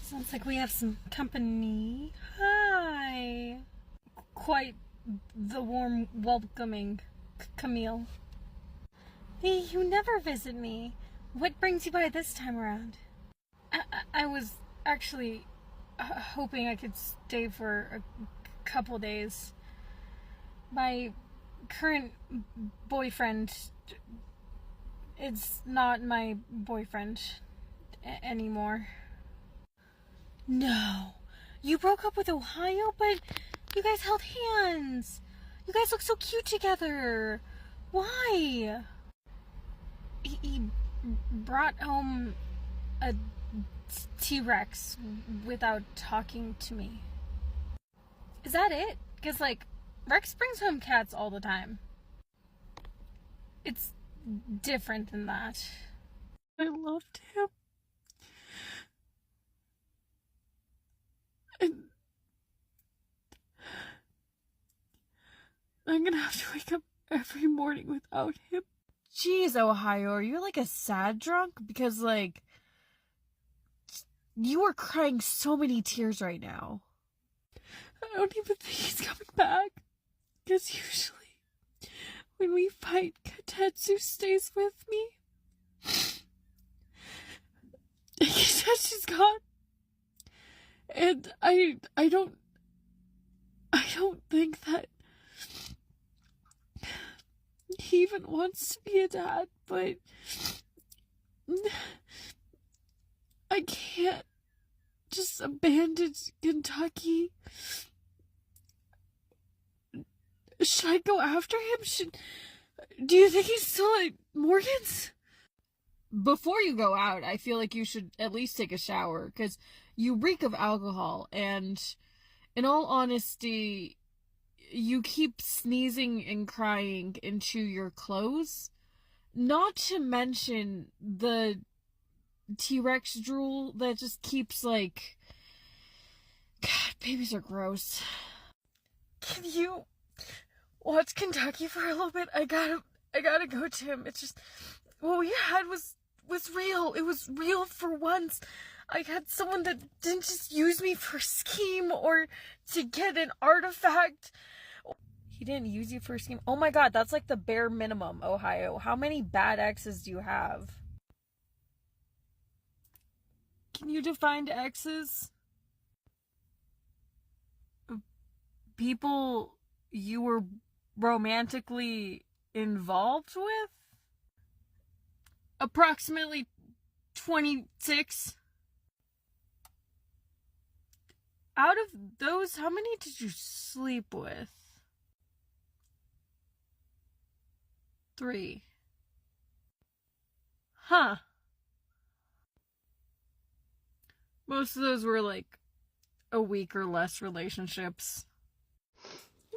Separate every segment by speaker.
Speaker 1: Sounds like we have some company. Hi. Quite the warm welcoming, Camille. Hey, you never visit me. What brings you by this time around? I was actually hoping I could stay for a couple days. My current boyfriend, it's not my boyfriend anymore. No. You broke up with Ohio, but you guys held hands. You guys look so cute together. Why? He brought home a T-Rex without talking to me. Is that it? Because, Rex brings home cats all the time. It's different than that. I loved him. And I'm gonna have to wake up every morning without him. Jeez, Ohio, are you a sad drunk? Because, you are crying so many tears right now. I don't even think he's coming back. Because usually, when we fight, Katetsu stays with me. And Katetsu's gone. And I don't think that he even wants to be a dad, but I can't just abandon Kentucky. Should I go after him? Do you think he's still at Morgan's? Before you go out, I feel like you should at least take a shower, because you reek of alcohol, and in all honesty, you keep sneezing and crying into your clothes. Not to mention the T-Rex drool that just keeps, God, babies are gross. Can you watch Kentucky for a little bit? I gotta go to him. It's just, what we had was real. It was real for once. I had someone that didn't just use me for a scheme or to get an artifact. He didn't use you for a scheme? Oh my god, that's the bare minimum, Ohio. How many bad exes do you have? Can you define exes? People you were romantically involved with? Approximately 26. Out of those, how many did you sleep with? 3. Huh. Most of those were a week or less relationships.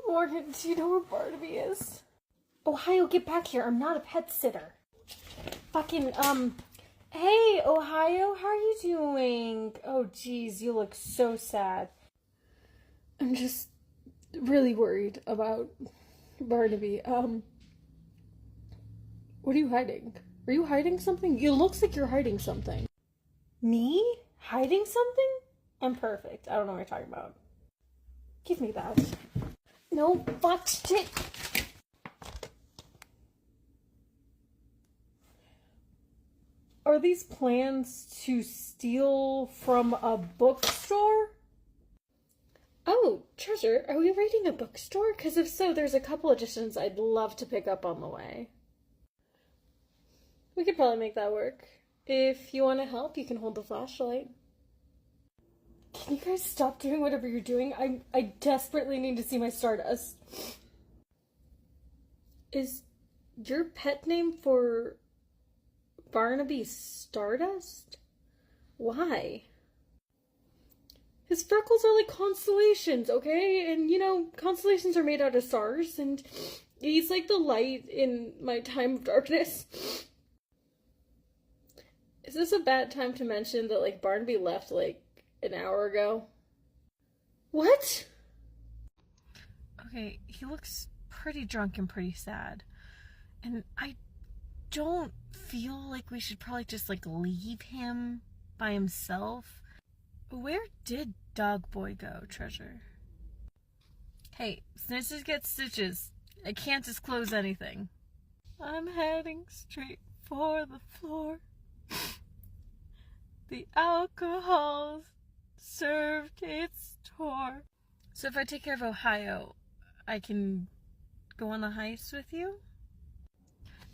Speaker 1: Morgan, do you know where Barnaby is? Ohio, get back here. I'm not a pet sitter. Fucking, hey, Ohio, how are you doing? Oh, geez, you look so sad. I'm just really worried about Barnaby. What are you hiding? Are you hiding something? It looks like you're hiding something. Me? Hiding something? I'm perfect. I don't know what you're talking about. Give me that. No, fuck, shit. Are these plans to steal from a bookstore? Oh, Treasure, are we raiding a bookstore? Because if so, there's a couple editions I'd love to pick up on the way. We could probably make that work. If you want to help, you can hold the flashlight. Can you guys stop doing whatever you're doing? I desperately need to see my Stardust. Is your pet name for Barnaby Stardust? Why? His freckles are like constellations, okay? And, constellations are made out of stars, and he's like the light in my time of darkness. Is this a bad time to mention that, Barnaby left, an hour ago? What? Okay, he looks pretty drunk and pretty sad. And I don't feel like we should probably just, leave him by himself. Where did Dog Boy go, Treasure? Hey, snitches get stitches. I can't disclose anything. I'm heading straight for the floor. The alcohol's served its tour. So if I take care of Ohio, I can go on the heist with you?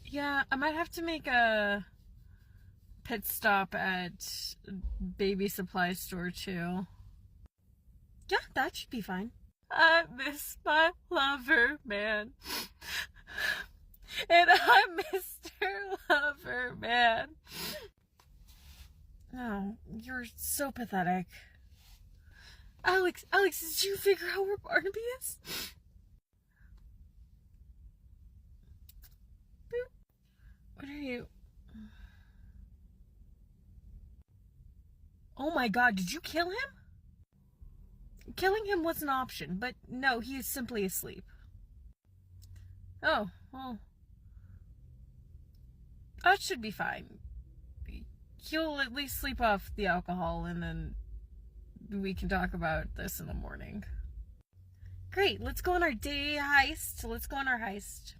Speaker 1: Yeah, I might have to make a pit stop at baby supply store too. Yeah, that should be fine. I miss my lover man. And I'm Mr. Lover Man. Oh, you're so pathetic. Alex, did you figure out where Barnaby is? Boop. What are you? Oh my god, did you kill him? Killing him was an option, but no, he is simply asleep. Oh, well. That should be fine. He'll at least sleep off the alcohol, and then we can talk about this in the morning. Great, let's go on our day heist. Let's go on our heist.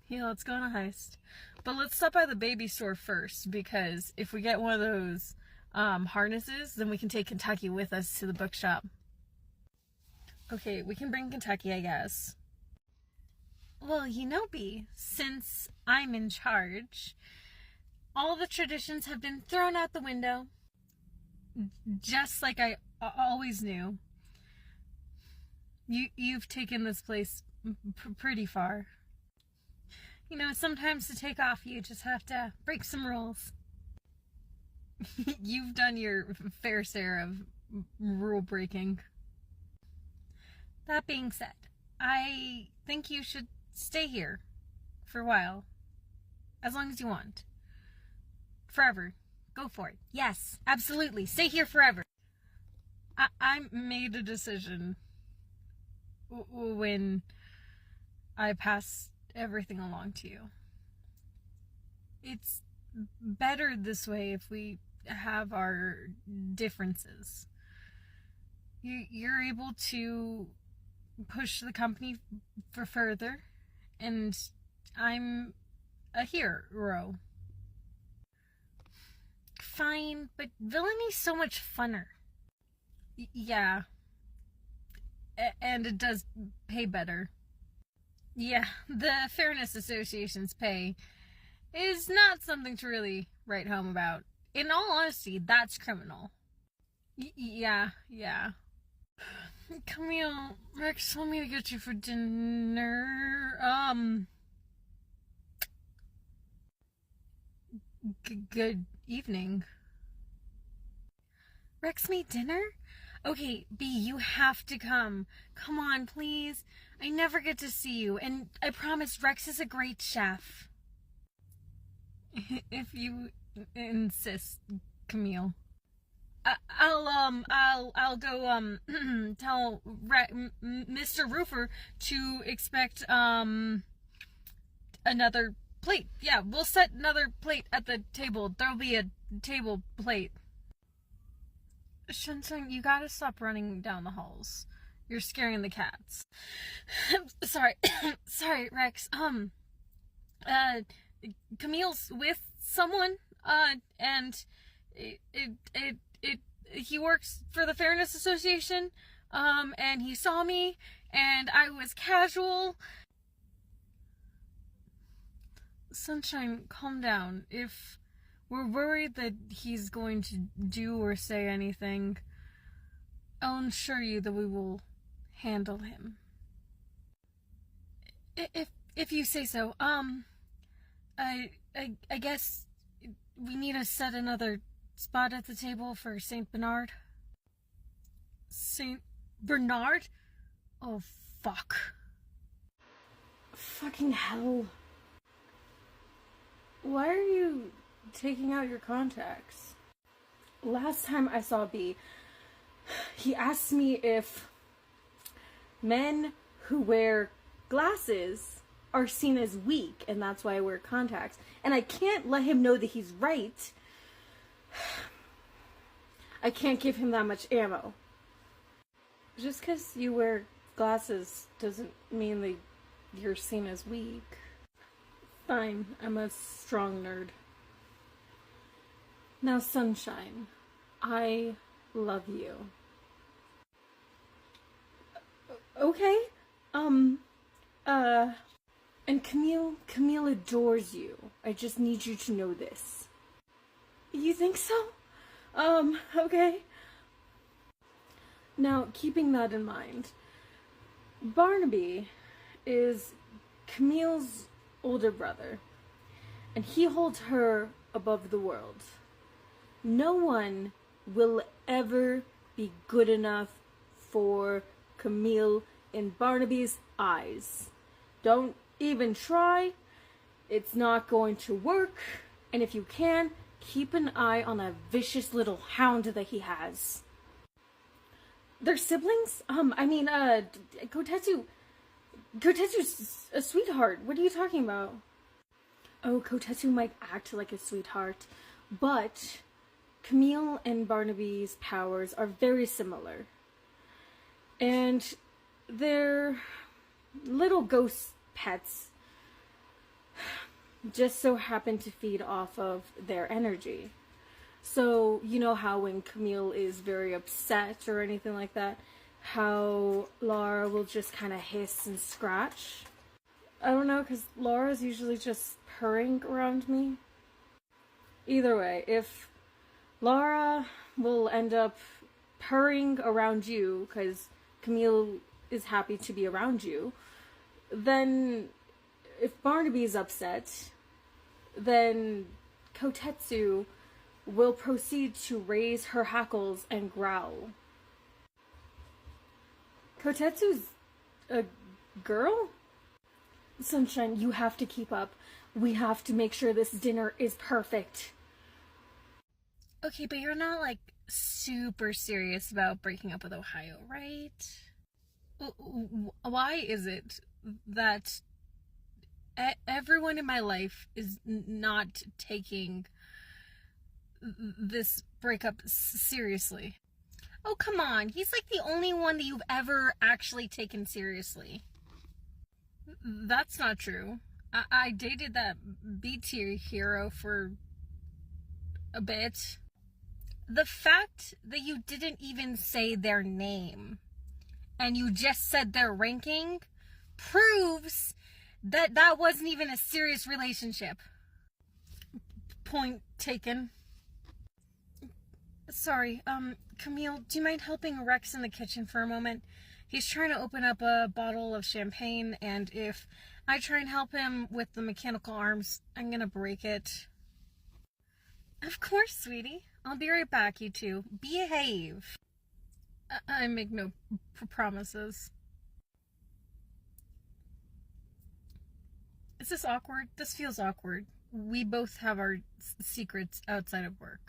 Speaker 1: Yeah, let's go on a heist. But let's stop by the baby store first, because if we get one of those harnesses, then we can take Kentucky with us to the bookshop. Okay, we can bring Kentucky, I guess. Well, you know, Bee, since I'm in charge, all the traditions have been thrown out the window. Just like I always knew. You've taken this place pretty far. You know, sometimes to take off, you just have to break some rules. You've done your fair share of rule breaking. That being said, I think you should stay here for a while. As long as you want. Forever. Go for it. Yes, absolutely. Stay here forever. I made a decision when I passed everything along to you. It's better this way if we have our differences. You're able to push the company for further, and I'm a hero. Fine, but villainy is so much funner. Yeah. And it does pay better. Yeah, the Fairness Association's pay is not something to really write home about. In all honesty, that's criminal. Yeah. Camille, Rex told me to get you for dinner. Good evening. Rex made dinner? Okay, B, you have to come. Come on, please. I never get to see you, and I promise Rex is a great chef. If you insist, Camille. I'll go, tell Mr. Roofer to expect, another plate. Yeah, we'll set another plate at the table. There'll be a table plate. Shunsung, you gotta stop running down the halls. You're scaring the cats. Sorry. Sorry, Rex. Camille's with someone, and he works for the Fairness Association, and he saw me, and I was casual. Sunshine, calm down. If we're worried that he's going to do or say anything, I'll ensure you that we will handle him. If you say so. I guess we need to set another spot at the table for Saint Bernard. Saint Bernard? Oh, fuck. Fucking hell. Why are you taking out your contacts? Last time I saw B, he asked me if men who wear glasses are seen as weak, and that's why I wear contacts. And I can't let him know that he's right. I can't give him that much ammo. Just because you wear glasses doesn't mean that you're seen as weak. Fine, I'm a strong nerd. Now, Sunshine, I love you. Okay, and Camille adores you. I just need you to know this. You think so? Okay. Now, keeping that in mind, Barnaby is Camille's older brother, and he holds her above the world. No one will ever be good enough for Camille in Barnaby's eyes. Don't even try. It's not going to work. And if you can, keep an eye on that vicious little hound that he has. They're siblings? Kotetsu's a sweetheart. What are you talking about? Oh, Kotetsu might act like a sweetheart, but Camille and Barnaby's powers are very similar. And they're little ghost pets just so happen to feed off of their energy. So, you know how when Camille is very upset or anything like that, how Laura will just kind of hiss and scratch? I don't know, because Laura's usually just purring around me. Either way, if Laura will end up purring around you because Camille is happy to be around you, then if Barnaby is upset, then Kotetsu will proceed to raise her hackles and growl. Kotetsu's a girl? Sunshine, you have to keep up. We have to make sure this dinner is perfect. Okay, but you're not, like, super serious about breaking up with Ohio, right? Why is it that everyone in my life is not taking this breakup seriously? Oh, come on. He's like the only one that you've ever actually taken seriously. That's not true. I dated that B-tier hero for a bit. The fact that you didn't even say their name and you just said their ranking proves that that wasn't even a serious relationship. Point taken. Sorry, Camille, do you mind helping Rex in the kitchen for a moment? He's trying to open up a bottle of champagne, and if I try and help him with the mechanical arms, I'm gonna break it. Of course, sweetie. I'll be right back, you two. Behave. I make no promises. Is this awkward? This feels awkward. We both have our secrets outside of work.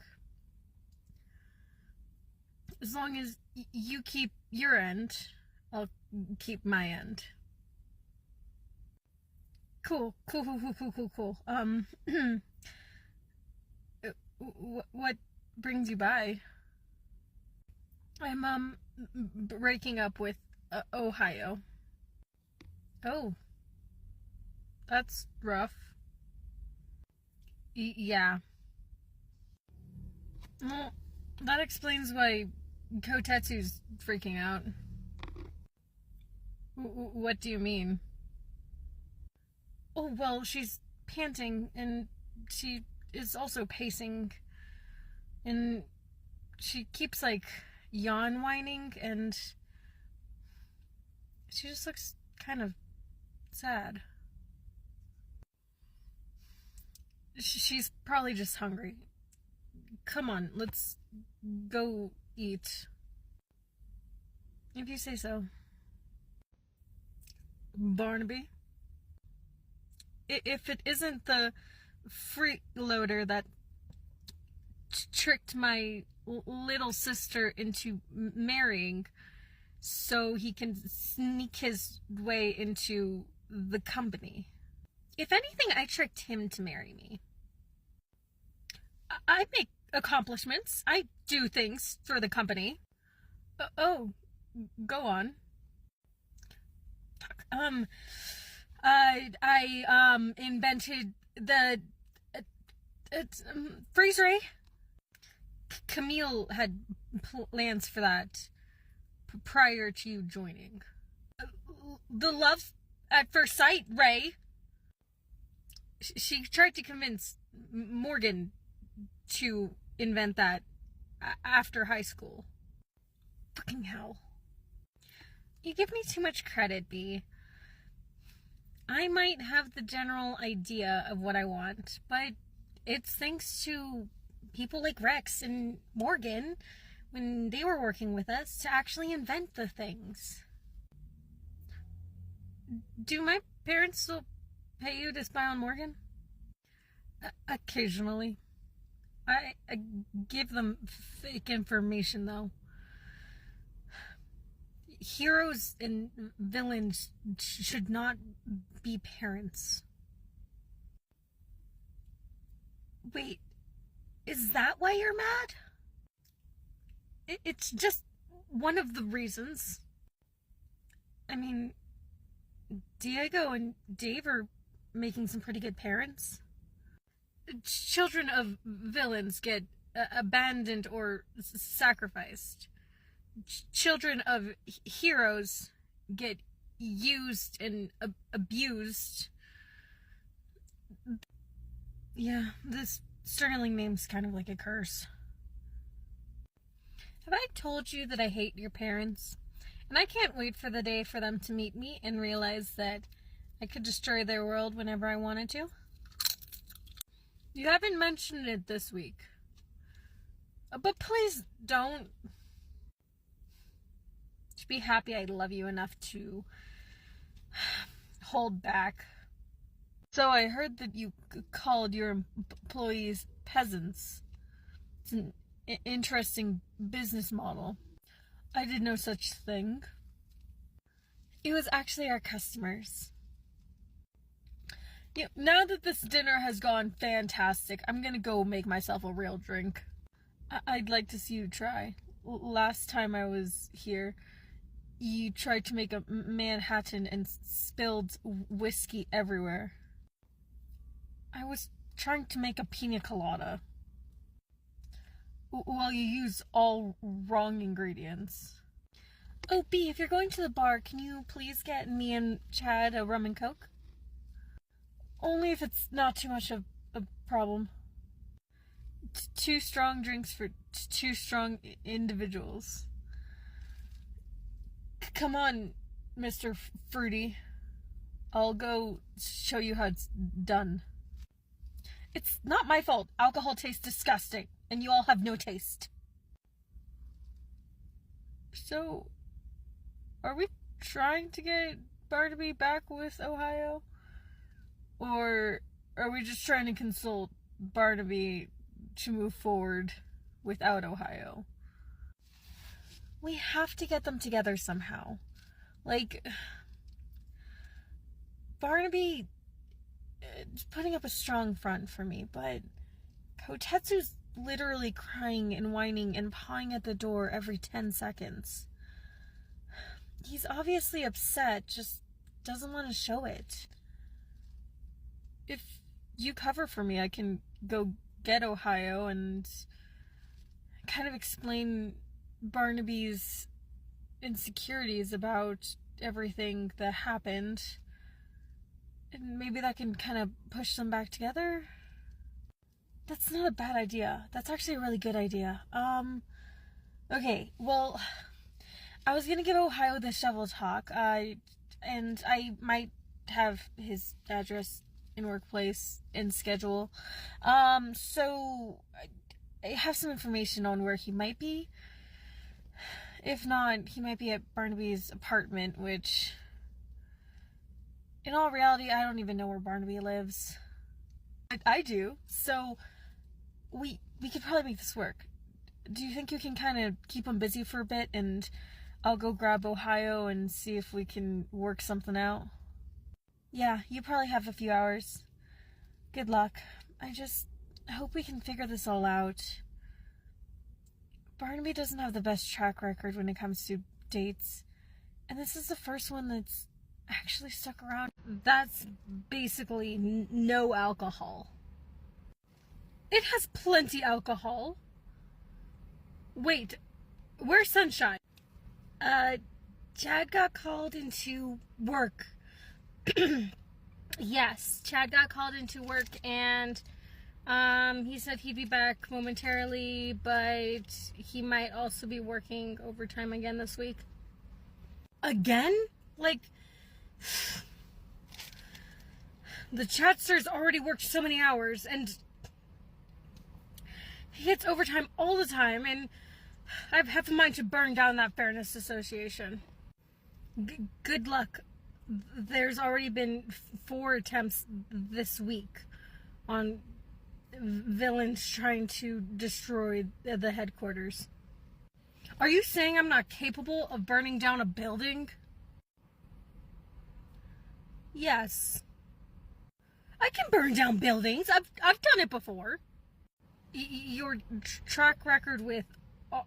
Speaker 1: As long as you keep your end, I'll keep my end. Cool. What brings you by? I'm, breaking up with, Ohio. Oh. That's rough. Yeah. Well, that explains why Kotetsu's freaking out. What do you mean? Oh, well, she's panting, and she is also pacing, and she keeps, like, yawn whining, and she just looks kind of sad. She's probably just hungry. Come on, let's go eat. If you say so. Barnaby? If it isn't the freeloader that tricked my little sister into marrying so he can sneak his way into the company. If anything, I tricked him to marry me. I make accomplishments. I do things for the company. Oh, go on. I invented the freeze ray. Camille had plans for that prior to you joining. The love at first sight, Ray. She tried to convince Morgan to invent that after high school. Fucking hell. You give me too much credit, B. I might have the general idea of what I want, but it's thanks to people like Rex and Morgan, when they were working with us, to actually invent the things. Do my parents still pay you to spy on Morgan? Occasionally. I give them fake information, though. Heroes and villains should not be parents. Wait, is that why you're mad? It's just one of the reasons. I mean, Diego and Dave are making some pretty good parents. Children of villains get abandoned or sacrificed. Children of heroes get used and abused. Yeah, this Sterling name's kind of like a curse. Have I told you that I hate your parents? And I can't wait for the day for them to meet me and realize that I could destroy their world whenever I wanted to. You haven't mentioned it this week. But please don't. Just be happy I love you enough to hold back. So I heard that you called your employees peasants. It's an interesting business model. I did no such thing. It was actually our customers. Yeah, now that this dinner has gone fantastic, I'm gonna go make myself a real drink. I'd like to see you try. Last time I was here, you tried to make a Manhattan and spilled whiskey everywhere. I was trying to make a pina colada. Well, you used all wrong ingredients. Oh, B, if you're going to the bar, can you please get me and Chad a rum and coke? Only if it's not too much of a problem. Two strong drinks for two strong individuals. Come on, Mr. Fruity. I'll go show you how it's done. It's not my fault. Alcohol tastes disgusting, and you all have no taste. So, are we trying to get Barnaby back with Ohio? Or are we just trying to consult Barnaby to move forward without Ohio? We have to get them together somehow. Like, Barnaby is putting up a strong front for me, but Kotetsu's literally crying and whining and pawing at the door every 10 seconds. He's obviously upset, just doesn't want to show it. If you cover for me, I can go get Ohio and kind of explain Barnaby's insecurities about everything that happened. And maybe that can kind of push them back together. That's not a bad idea. That's actually a really good idea. Okay, well, I was gonna give Ohio the shovel talk, and I might have his address in workplace and schedule. So I have some information on where he might be. If not, he might be at Barnaby's apartment, which, in all reality, I don't even know where Barnaby lives. I do, so we could probably make this work. Do you think you can kind of keep him busy for a bit, and I'll go grab Ohio and see if we can work something out? Yeah, you probably have a few hours. Good luck. I hope we can figure this all out. Barnaby doesn't have the best track record when it comes to dates. And this is the first one that's actually stuck around. That's basically no alcohol. It has plenty alcohol. Wait, where's Sunshine? Chad got called into work. Yes, Chad got called into work, and he said he'd be back momentarily, but he might also be working overtime again this week. Again? Like, the Chatster's already worked so many hours, and he gets overtime all the time, and I have a mind to burn down that Fairness Association. Good luck. There's already been 4 attempts this week on villains trying to destroy the headquarters. Are you saying I'm not capable of burning down a building? Yes. I can burn down buildings. I've done it before. Your track record with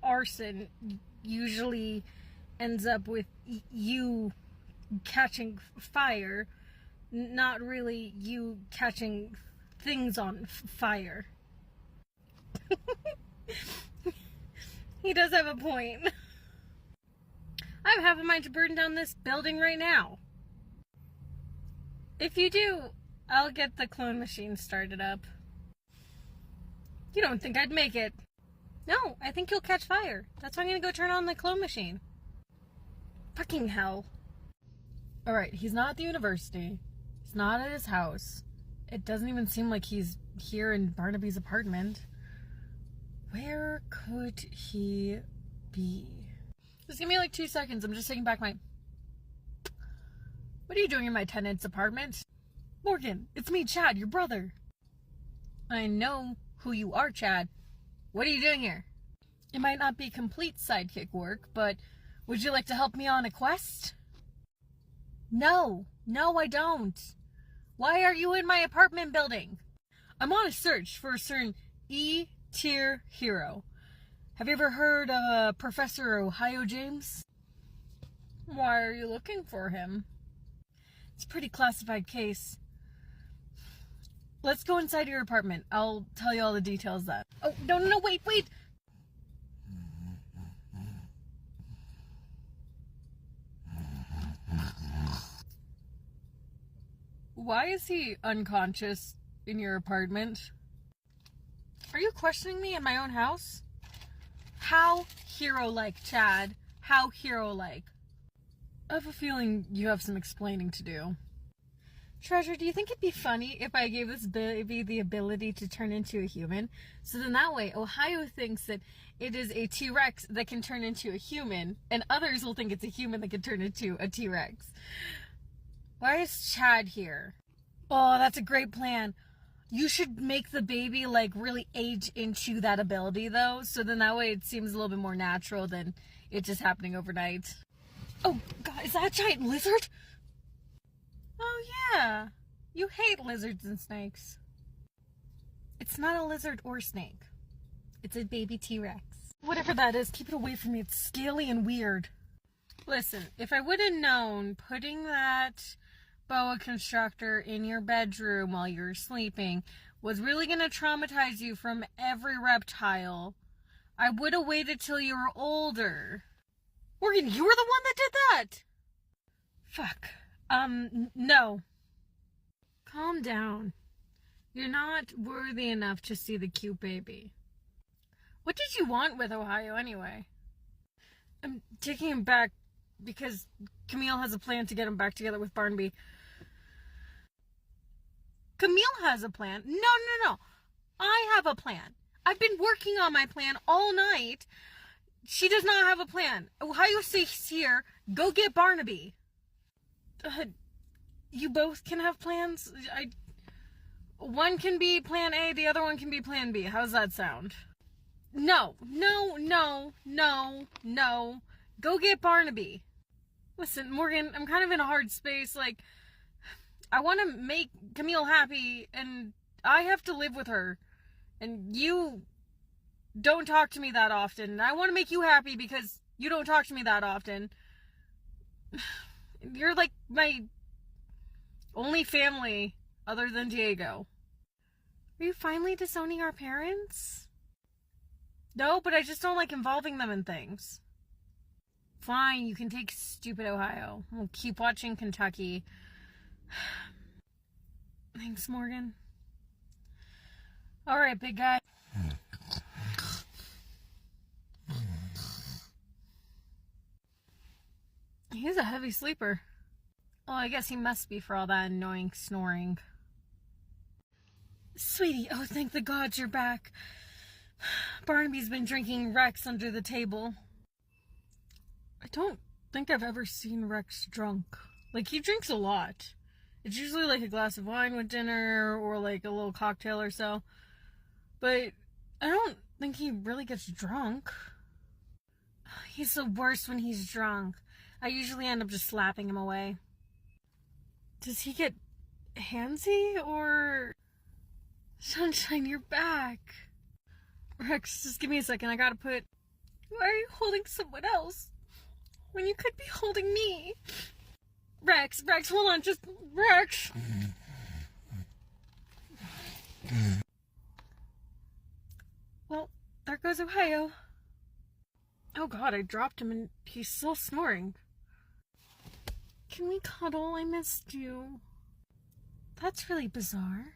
Speaker 1: arson usually ends up with you catching fire, not really you catching things on fire. He does have a point. I have a mind to burn down this building right now. If you do, I'll get the clone machine started up. You don't think I'd make it? No, I think you'll catch fire. That's why I'm gonna go turn on the clone machine. Fucking hell. Alright, he's not at the university. He's not at his house. It doesn't even seem like he's here in Barnaby's apartment. Where could he be? Just give me like 2 seconds. I'm just taking back my... What are you doing in my tenant's apartment? Morgan, it's me, Chad, your brother. I know who you are, Chad. What are you doing here? It might not be complete sidekick work, but would you like to help me on a quest? No, I don't. Why are you in my apartment building? I'm on a search for a certain E-tier hero. Have you ever heard of Professor Ohio James? Why are you looking for him? It's a pretty classified case. Let's go inside your apartment. I'll tell you all the details then. Oh, no, wait! Why is he unconscious in your apartment? Are you questioning me in my own house? How hero-like, Chad. How hero-like. I have a feeling you have some explaining to do. Treasure, do you think it'd be funny if I gave this baby the ability to turn into a human? So then that way, Ohio thinks that it is a T-Rex that can turn into a human, and others will think it's a human that can turn into a T-Rex. Why is Chad here? Oh, that's a great plan. You should make the baby, like, really age into that ability, though, so then that way it seems a little bit more natural than it just happening overnight. Oh, God, is that a giant lizard? Oh, yeah. You hate lizards and snakes. It's not a lizard or snake. It's a baby T-Rex. Whatever that is, keep it away from me. It's scaly and weird. Listen, if I would have known putting that boa constrictor in your bedroom while you're sleeping was really going to traumatize you from every reptile, I would have waited till you were older. Morgan, you were the one that did that! Fuck. No. Calm down. You're not worthy enough to see the cute baby. What did you want with Ohio anyway? I'm taking him back because Camille has a plan to get him back together with Barnaby. Camille has a plan? No. I have a plan. I've been working on my plan all night. She does not have a plan. Ohio stays here. Go get Barnaby. You both can have plans? One can be plan A, the other one can be plan B. How's that sound? No. Go get Barnaby. Listen, Morgan, I'm kind of in a hard space. Like, I want to make Camille happy, and I have to live with her. And you don't talk to me that often. I want to make you happy because you don't talk to me that often. You're like my only family other than Diego. Are you finally disowning our parents? No, but I just don't like involving them in things. Fine, you can take stupid Ohio. We'll keep watching Kentucky. Thanks, Morgan. Alright, big guy. He's a heavy sleeper. Well, I guess he must be for all that annoying snoring. Sweetie, oh, thank the gods you're back. Barnaby's been drinking Rex under the table. I don't think I've ever seen Rex drunk. Like, he drinks a lot. It's usually like a glass of wine with dinner or like a little cocktail or so. But I don't think he really gets drunk. He's the worst when he's drunk. I usually end up just slapping him away. Does he get handsy or... Sunshine, you're back. Rex, just give me a second. I gotta put... Why are you holding someone else when you could be holding me? Rex, hold on. Just... Rex. Well, there goes Ohio. Oh god, I dropped him and he's still snoring. Can we cuddle? I missed you. That's really bizarre.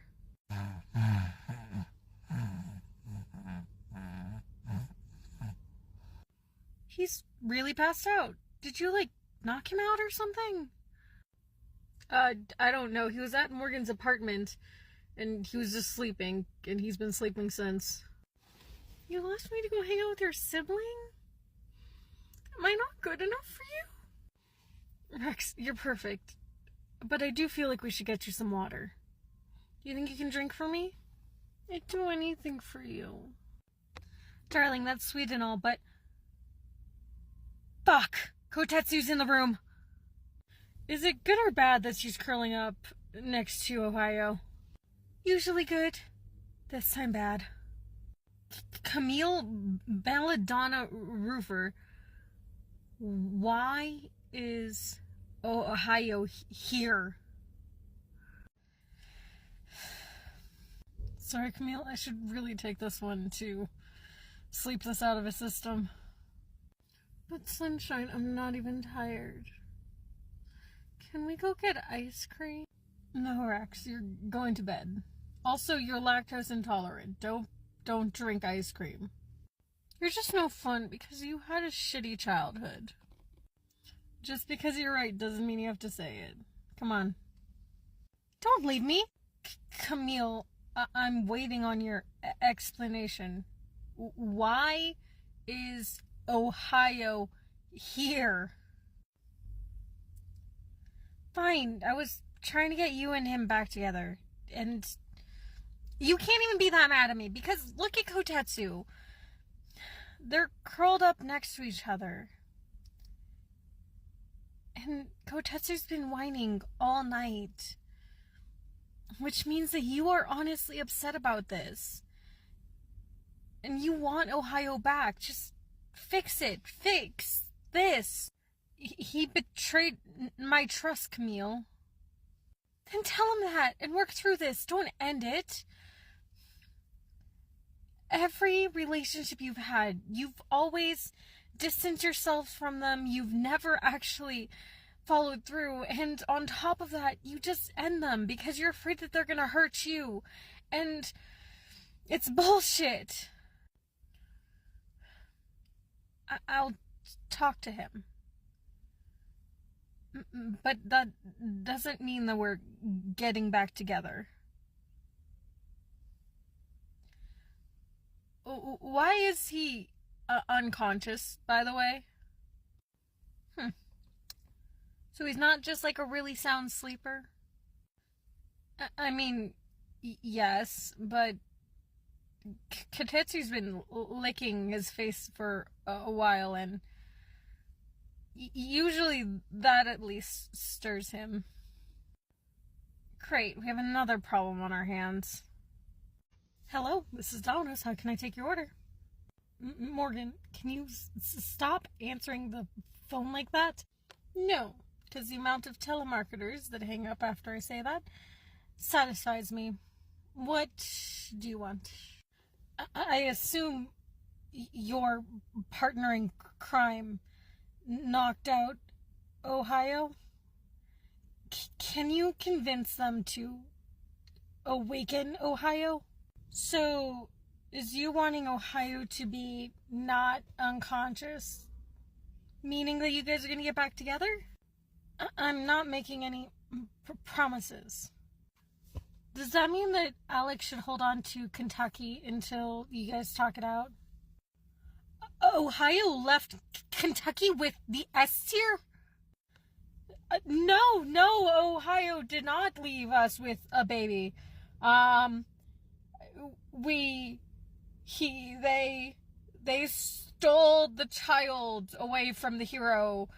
Speaker 1: He's really passed out. Did you, like, knock him out or something? I don't know. He was at Morgan's apartment, and he was just sleeping, and he's been sleeping since. You left me to go hang out with your sibling? Am I not good enough for you? Rex, you're perfect. But I do feel like we should get you some water. Do you think you can drink for me? I'd do anything for you. Darling, that's sweet and all, but... Fuck! Kotetsu's in the room! Is it good or bad that she's curling up next to Ohio? Usually good. This time bad. Camille Belladonna Roofer. Why is Ohio here? Sorry, Camille, I should really take this one to sleep this out of his system. But Sunshine, I'm not even tired. Can we go get ice cream? No, Rex, you're going to bed. Also, you're lactose intolerant. Don't drink ice cream. You're just no fun because you had a shitty childhood. Just because you're right doesn't mean you have to say it. Come on. Don't leave me! Camille, I'm waiting on your explanation. Why is Ohio here? Fine, I was trying to get you and him back together. And you can't even be that mad at me because look at Kotetsu. They're curled up next to each other. And Kotetsu's been whining all night. Which means that you are honestly upset about this. And you want Ohio back. Just fix it. Fix this. He betrayed my trust, Camille. Then tell him that and work through this. Don't end it. Every relationship you've had, you've always distanced yourself from them. You've never actually followed through. And on top of that, you just end them because you're afraid that they're going to hurt you. And it's bullshit. I'll talk to him. But that doesn't mean that we're getting back together. Why is he unconscious, by the way? So he's not just like a really sound sleeper? I mean, yes, but Katetsu's been licking his face for a while, and usually that at least stirs him. Great, we have another problem on our hands. Hello, this is Domino's. How can I take your order? Morgan, can you stop answering the phone like that? No, because the amount of telemarketers that hang up after I say that satisfies me. What do you want? I assume your partner in crime knocked out Ohio? Can you convince them to awaken Ohio? So, is you wanting Ohio to be not unconscious meaning that you guys are gonna get back together? I'm not making any promises. Does that mean that Alex should hold on to Kentucky until you guys talk it out? Ohio left Kentucky with the S tier? No, Ohio did not leave us with a baby. They stole the child away from the hero,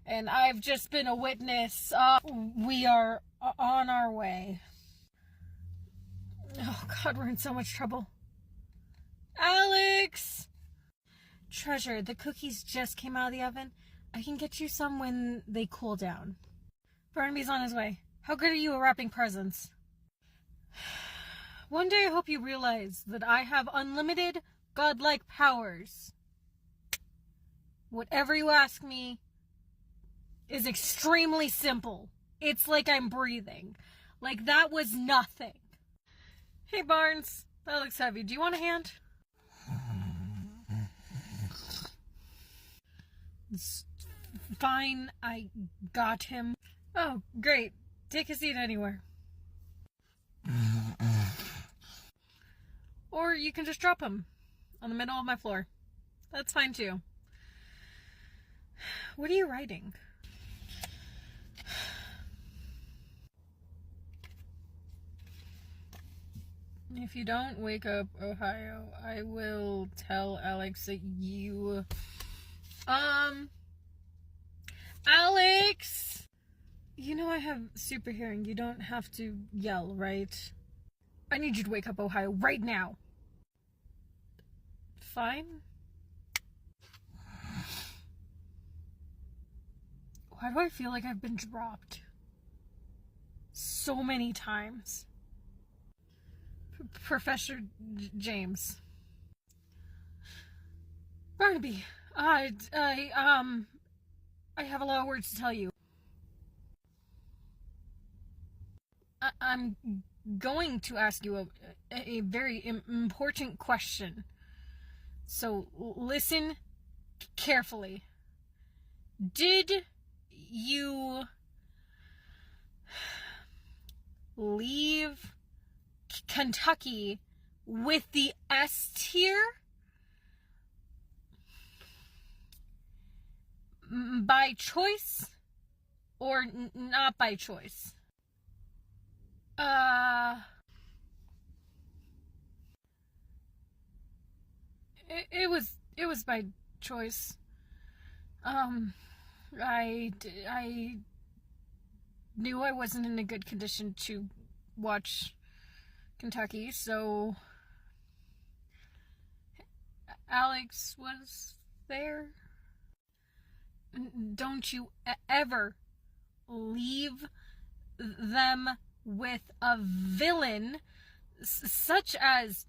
Speaker 1: and I've just been a witness. We are on our way. Oh God, we're in so much trouble. Alex! Treasure, the cookies just came out of the oven. I can get you some when they cool down. Barnaby's on his way. How good are you at wrapping presents? One day I hope you realize that I have unlimited godlike powers. Whatever you ask me is extremely simple. It's like I'm breathing. Like that was nothing. Hey Barnes, that looks heavy. Do you want a hand? It's fine, I got him. Oh, great. Take a seat anywhere. Or you can just drop him on the middle of my floor. That's fine too. What are you writing? If you don't wake up, Ohio, I will tell Alex that you... Alex! You know I have super hearing. You don't have to yell, right? I need you to wake up, Ohio, right now. Fine. Why do I feel like I've been dropped so many times? Professor James. Barnaby, I have a lot of words to tell you. I'm going to ask you a very important question. So listen carefully. Did you leave Kentucky with the S tier by choice or not by choice? It was by choice. I knew I wasn't in a good condition to watch Kentucky, so Alex was there. Don't you ever leave them with a villain such as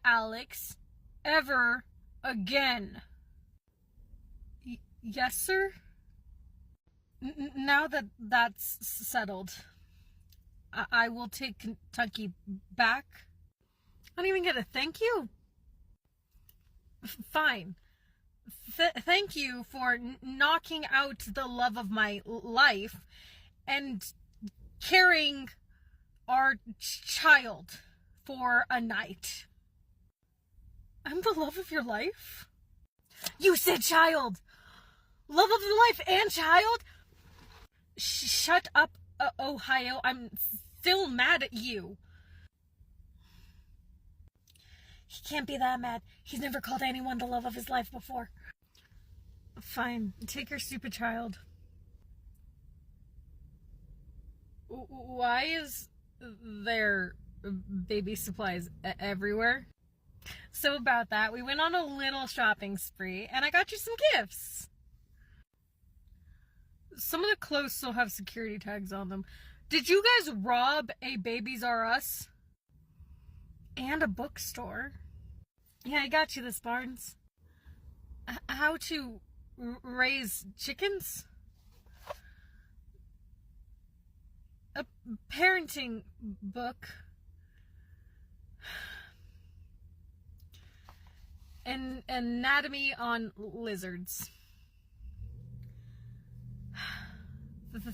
Speaker 1: Alex ever again. Yes, sir? Now that that's settled, I will take Kentucky back. I don't even get a thank you. Fine. Thank you for knocking out the love of my life and carrying our child for a night. I'm the love of your life? You said child! Love of your life and child? Shut up, Ohio. I'm still mad at you. He can't be that mad. He's never called anyone the love of his life before. Fine. Take your stupid child. Why is there baby supplies everywhere? So about that, we went on a little shopping spree, and I got you some gifts. Some of the clothes still have security tags on them. Did you guys rob a Babies R Us? And a bookstore? Yeah, I got you this, Barnes. How to raise chickens? A parenting book. An anatomy on lizards.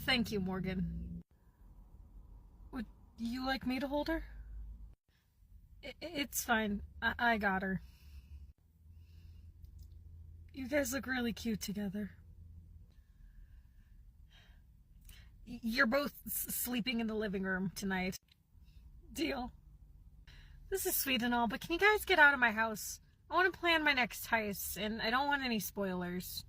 Speaker 1: Thank you, Morgan. Would you like me to hold her? It's fine. I got her. You guys look really cute together. You're both sleeping in the living room tonight. Deal. This is sweet and all, but can you guys get out of my house? I want to plan my next heist, and I don't want any spoilers.